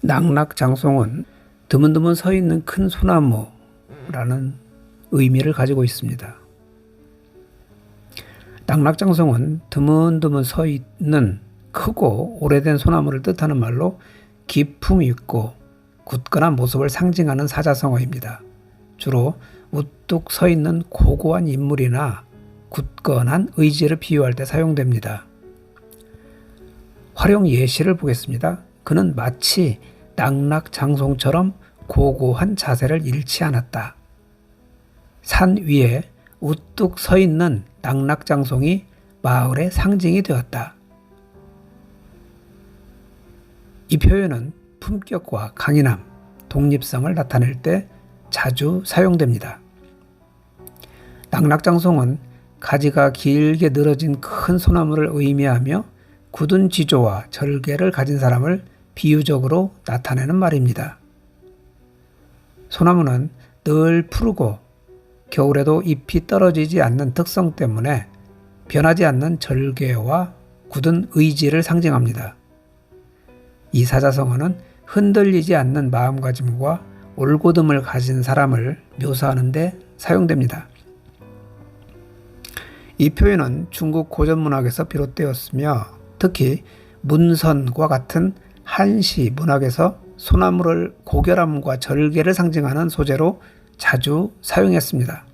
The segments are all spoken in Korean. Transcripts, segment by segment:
낙낙장송은 드문드문 서 있는 큰 소나무라는 의미를 가지고 있습니다. 낙낙장송은 드문드문 서 있는 크고 오래된 소나무를 뜻하는 말로 기품 있고 굳건한 모습을 상징하는 사자성어입니다. 주로 우뚝 서 있는 고고한 인물이나 굳건한 의지를 비유할 때 사용됩니다. 활용 예시를 보겠습니다. 그는 마치 낙낙장송처럼 고고한 자세를 잃지 않았다. 산 위에 우뚝 서 있는 낙낙장송이 마을의 상징이 되었다. 이 표현은 품격과 강인함, 독립성을 나타낼 때 자주 사용됩니다. 낙낙장송은 가지가 길게 늘어진 큰 소나무를 의미하며 굳은 지조와 절개를 가진 사람을 비유적으로 나타내는 말입니다. 소나무는 늘 푸르고 겨울에도 잎이 떨어지지 않는 특성 때문에 변하지 않는 절개와 굳은 의지를 상징합니다. 이 사자성어는 흔들리지 않는 마음가짐과 올곧음을 가진 사람을 묘사하는 데 사용됩니다. 이 표현은 중국 고전문학에서 비롯되었으며 특히 문선과 같은 한시 문학에서 소나무를 고결함과 절개를 상징하는 소재로 자주 사용했습니다.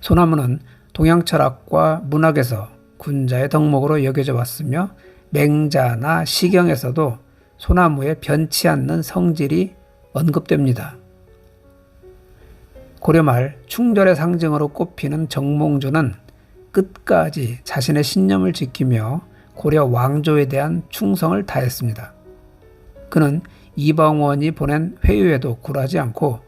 소나무는 동양 철학과 문학에서 군자의 덕목으로 여겨져 왔으며 맹자나 시경에서도 소나무의 변치 않는 성질이 언급됩니다. 고려 말 충절의 상징으로 꼽히는 정몽주는 끝까지 자신의 신념을 지키며 고려 왕조에 대한 충성을 다했습니다. 그는 이방원이 보낸 회유에도 굴하지 않고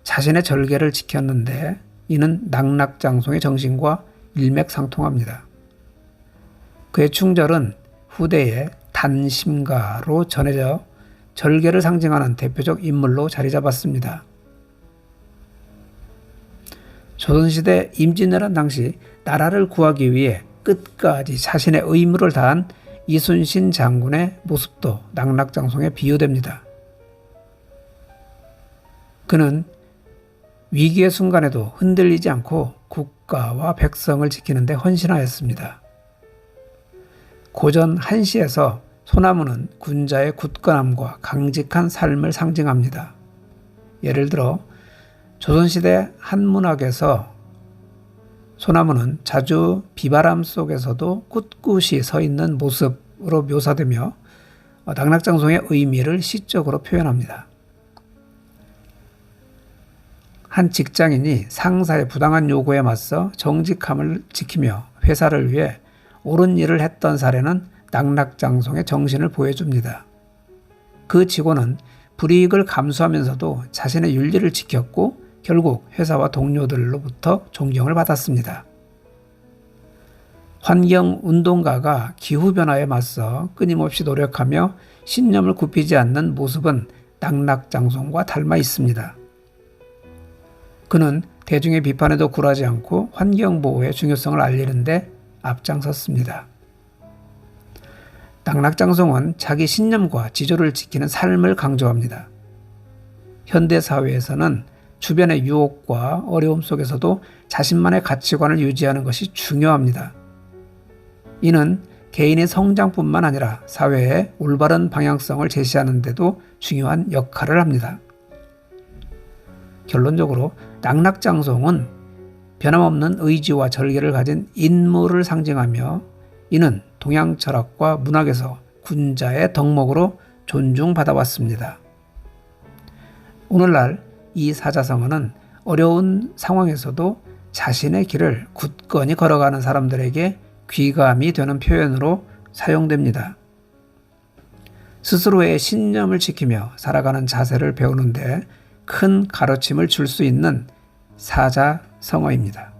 자신의 절개를 지켰는데 이는 낙낙장송의 정신과 일맥상통합니다. 그의 충절은 후대에 단심가로 전해져 절개를 상징하는 대표적 인물로 자리 잡았습니다. 조선시대 임진왜란 당시 나라를 구하기 위해 끝까지 자신의 의무를 다한 이순신 장군의 모습도 낙낙장송에 비유됩니다. 그는 위기의 순간에도 흔들리지 않고 국가와 백성을 지키는 데 헌신하였습니다. 고전 한시에서 소나무는 군자의 굳건함과 강직한 삶을 상징합니다. 예를 들어 조선시대 한문학에서 소나무는 자주 비바람 속에서도 꿋꿋이 서 있는 모습으로 묘사되며 낙낙장송의 의미를 시적으로 표현합니다. 한 직장인이 상사의 부당한 요구에 맞서 정직함을 지키며 회사를 위해 옳은 일을 했던 사례는 낙낙장송의 정신을 보여줍니다. 그 직원은 불이익을 감수하면서도 자신의 윤리를 지켰고 결국 회사와 동료들로부터 존경을 받았습니다. 환경운동가가 기후변화에 맞서 끊임없이 노력하며 신념을 굽히지 않는 모습은 낙낙장송과 닮아 있습니다. 그는 대중의 비판에도 굴하지 않고 환경보호의 중요성을 알리는 데 앞장섰습니다. 낙낙장송은 자기 신념과 지조를 지키는 삶을 강조합니다. 현대사회에서는 주변의 유혹과 어려움 속에서도 자신만의 가치관을 유지하는 것이 중요합니다. 이는 개인의 성장뿐만 아니라 사회의 올바른 방향성을 제시하는 데도 중요한 역할을 합니다. 결론적으로 낙낙장송은 변함없는 의지와 절개를 가진 인물을 상징하며 이는 동양 철학과 문학에서 군자의 덕목으로 존중받아왔습니다. 오늘날 이 사자성어는 어려운 상황에서도 자신의 길을 굳건히 걸어가는 사람들에게 귀감이 되는 표현으로 사용됩니다. 스스로의 신념을 지키며 살아가는 자세를 배우는데 큰 가르침을 줄 수 있는 사자성어입니다.